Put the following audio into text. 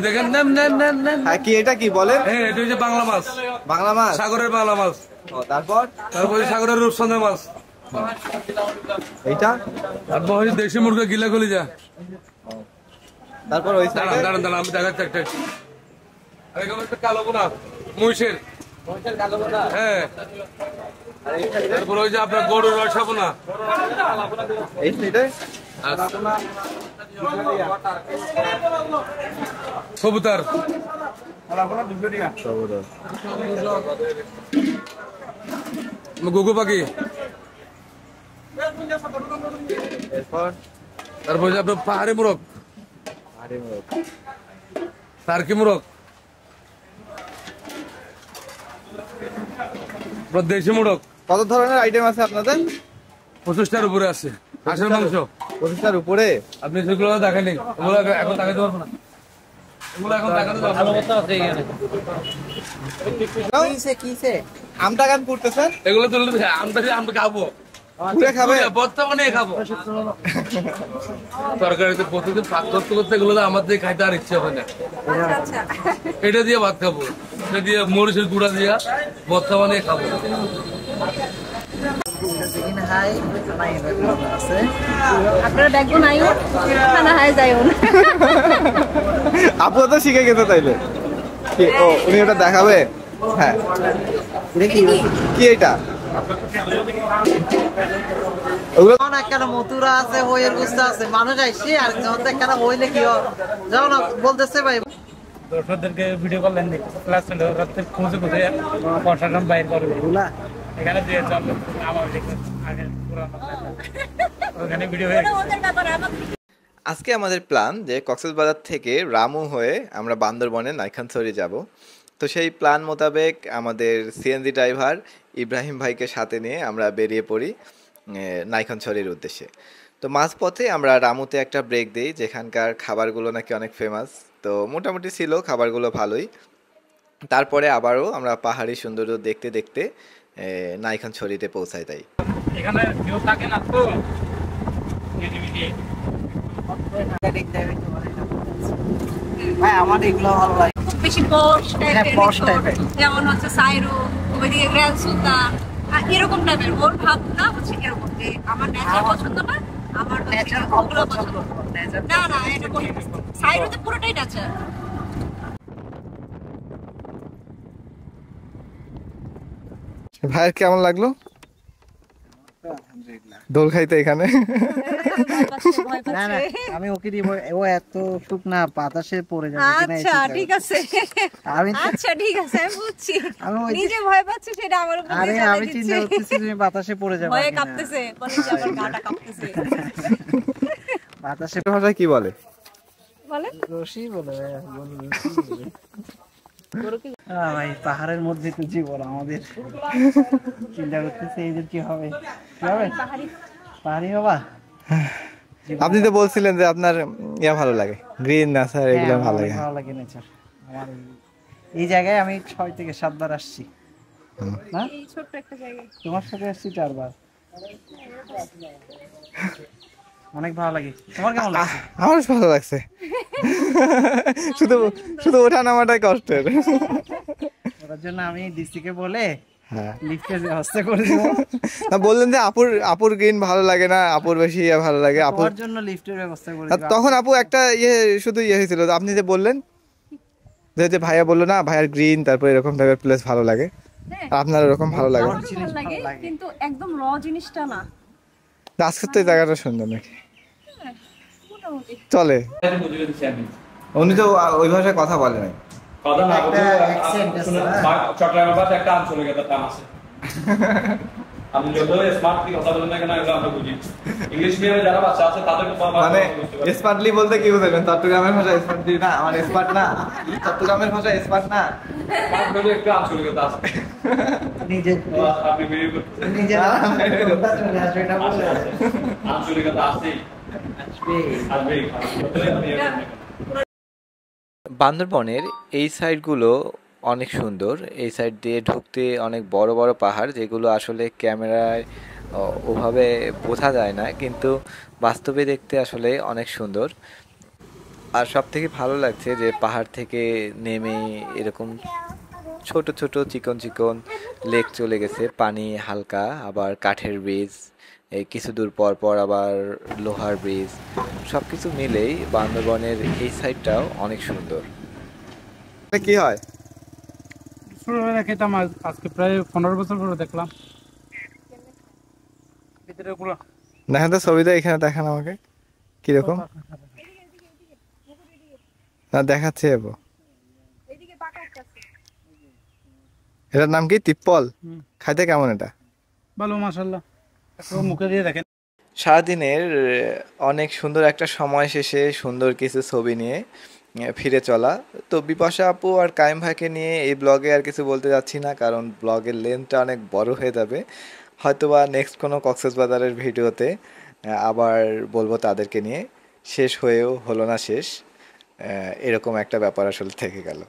দেখেন নেন নেন নেন নেন। হ্যাঁ কি এটা কি বলেন? হ্যাঁ এটা হচ্ছে বাংলা মাছ। বাংলা মাছ, সাগরের বাংলা মাছ। তারপর তারপরে সাগরের রূপসন্দা মাছ। এইটা তারপর হচ্ছে দেশি মুরগা গিলা কলিজা। তারপর ওই সাইডে দাঁড়ান দাঁড়ান আমি দেখাচ্ছি একটা। এরকম একটা কালো বোনা মহিষের। হ্যাঁ তারপর ওই যে আপনার গরুর রসাবো না এই সাইডে কবুতর। গুগু পাখি। তারপর যে আপনার পাহাড়ি মোরগ, টার্কি মোরগ, দেশি মোরগ। কত ধরনের আইটেম আছে আপনাদের? 25টার উপরে আছে হাঁসের মাংস। 25টার উপরে? আপনি সেগুলো দেখেনি, ওগুলো এখন দেখাতে পারবো না। এগুলো এখন দেখাতে পারবো না। আমটা গান করতেছেন? এগুলো তুলে আমরা খাবো, খাবে বর্তমানে খাবো। তরকারিতে প্রতিদিন ভাত করতে করতে এগুলো আমাদের খাইতে আর ইচ্ছে হয় না। এটা দিয়ে ভাত খাবো, এটা দিয়ে মরিচের গুঁড়া দিয়ে বর্তমানে খাবো। আপু তো শিখে গেছে তাইলে। ও উনি ওটা দেখাবে। হ্যাঁ কি এটা? মথুরা আছে, হইয়ের গুস্তা আছে, মানুষ আইসি আর হইলে কি যাও না বলতেছে ভাই। দর্শকদেরকে ভিডিও করলেন ক্লাস খুঁজে খুঁজে প্রশাসন বাইর করবে এখানে দিয়ে চল আমার আগে ওখানে ভিডিও হয়ে গেছে। আজকে আমাদের প্ল্যান যে কক্সবাজার থেকে রামু হয়ে আমরা বান্দরবনে নাইখানছড়ি যাব। তো সেই প্ল্যান মোতাবেক আমাদের সিএনজি ড্রাইভার ইব্রাহিম ভাইকে সাথে নিয়ে আমরা বেরিয়ে পড়ি নাইখানছড়ির উদ্দেশ্যে। তো মাঝপথে আমরা রামুতে একটা ব্রেক দিই, যেখানকার খাবারগুলো নাকি অনেক ফেমাস। তো মোটামুটি ছিল খাবারগুলো ভালোই। তারপরে আবারও আমরা পাহাড়ি সৌন্দর্য দেখতে দেখতে নাইখানছড়িতে পৌঁছাই। তাই এখানে কেউ থাকে না তো ভাই আমার এগুলো ভালো লাগে, খুব বেশি পশ টাইপের, যেমন হচ্ছে সাইরো, ওইদিকে গ্র্যান্ড সুলতান, এরকম টাইপের। ওর ভাবনা হচ্ছে এরকম যে আমার নেচার পছন্দ না, আমার নেচার ওগুলো পছন্দ না। না এটা সাইরোতে পুরোটাই নেচার। ভাইয়ের কেমন লাগলো দোল খাইতে এখানে? না না আমি ওকে দিব, ও এত শুকনা বাতাসে পড়ে যাবে। আচ্ছা ঠিক আছে, আচ্ছা ঠিক আছে আমি বুঝছি, নিজে ভয় পাচ্ছে সেটা আমার উপর দিয়ে চালাই দিচ্ছে। আমি চিন্তা করতেছি তুমি বাতাসে পড়ে যাবে, ভয়ে কাঁপতেছে, বলে যে আমার গাটা কাঁপতেছে। বাতাসে ভাষায় কি বলে? বলে রশি বলে। ভাই পাহাড়ের মধ্যে তো জীবন আমাদের, চিন্তা করতেছি এই যে কি হবে, পাহাড়ি হবা। আপনি তো বলছিলেন যে আপনার ইয়া ভালো লাগে, গ্রিন নেচার এগুলো ভালো লাগে। ভালো লাগে নেচার। আমার এই জায়গায় আমি 6 থেকে 7 বার আসছি না, এই ছোট্ট একটা জায়গায় তোমার সাথে আসছি 4 বার। অনেক ভালো লাগে। তোমার কেমন লাগছে? আমার ভালো লাগছে, শুধু শুধু ওঠা নামাটাই কষ্টের। ওটার জন্য আমি ডিসিকে বলে হ্যাঁ লিফটের ব্যবস্থা করে দিব। না বললেন যে আপুর গ্রিন ভালো লাগে না, আপুর বেশি ইয়ে ভালো লাগে। আপুর জন্য লিফটের ব্যবস্থা করে দিব। তখন আপু একটা শুধু হয়েছিল, আপনি যে বললেন যে ভাইয়া বললো না ভাইয়ার গ্রিন তারপর এরকম টাইপের প্লেস ভালো লাগে, আপনার এরকম ভালো লাগে কিন্তু একদম র জিনিসটা না। আজকে তো এই জায়গাটা সুন্দর নাকি চলে। উনি তো ওই ভাষায় কথা বলে নাই। চট্টগ্রামের ভাষা একটা আঞ্চলিকতা টান আছে। আপনি যত স্মার্ট কি কথা বলেন না কেন এগুলো আমরা বুঝি। ইংলিশ মিডিয়ামে যারা বাচ্চা আছে তাদের মানে স্মার্টলি বলতে কি বুঝাবেন? চট্টগ্রামের ভাষা স্মার্টলি না, মানে স্মার্ট না, চট্টগ্রামের ভাষা স্মার্ট না, স্মার্ট একটা আঞ্চলিকতা আছে। নিজে আপনি বেরিয়ে করতেছেন নিজে আঞ্চলিকতা আছে আসবে। বান্দরবনের এই সাইডগুলো অনেক সুন্দর। এই সাইড দিয়ে ঢুকতে অনেক বড় বড় পাহাড়, যেগুলো আসলে ক্যামেরায় ওভাবে বোঝা যায় না, কিন্তু বাস্তবে দেখতে আসলে অনেক সুন্দর। আর সব থেকে ভালো লাগছে যে পাহাড় থেকে নেমে এরকম ছোট ছোট চিকন চিকন লেক চলে গেছে, পানি হালকা, আবার কাঠের ব্রিজ, এই কিছু দূর পর পর আবার লোহার ব্রিজ, সব কিছু মিলেই বান্দরবনের এই সাইডটাও অনেক সুন্দর। কি হয়? ছোটবেলা খেতাম, আজকে প্রায় 15 বছর পরে দেখলাম। ভিতরে পুরো দেখেন তো ছবিটা এখানে দেখান আমাকে কিরকম। না দেখাচ্ছে এবো, এটার নাম কি? তিপ্পল। খাইতে কেমন এটা? ভালো মাশাআল্লাহ, একটু মুখে দিয়ে দেখেন। সারাদিনের অনেক সুন্দর একটা সময় শেষে সুন্দর কিছু ছবি নিয়ে ফিরে চলা। তো বিপাশা আপু আর কায়েম ভাইকে নিয়ে এই ব্লগে আর কিছু বলতে যাচ্ছি না, কারণ ব্লগের লেন্থটা অনেক বড় হয়ে যাবে। হয়তোবা নেক্সট কোনো কক্সবাজারের ভিডিওতে আবার বলবো তাদেরকে নিয়ে। শেষ হয়েও হলো না শেষ, এরকম একটা ব্যাপার আসলে থেকে গেল।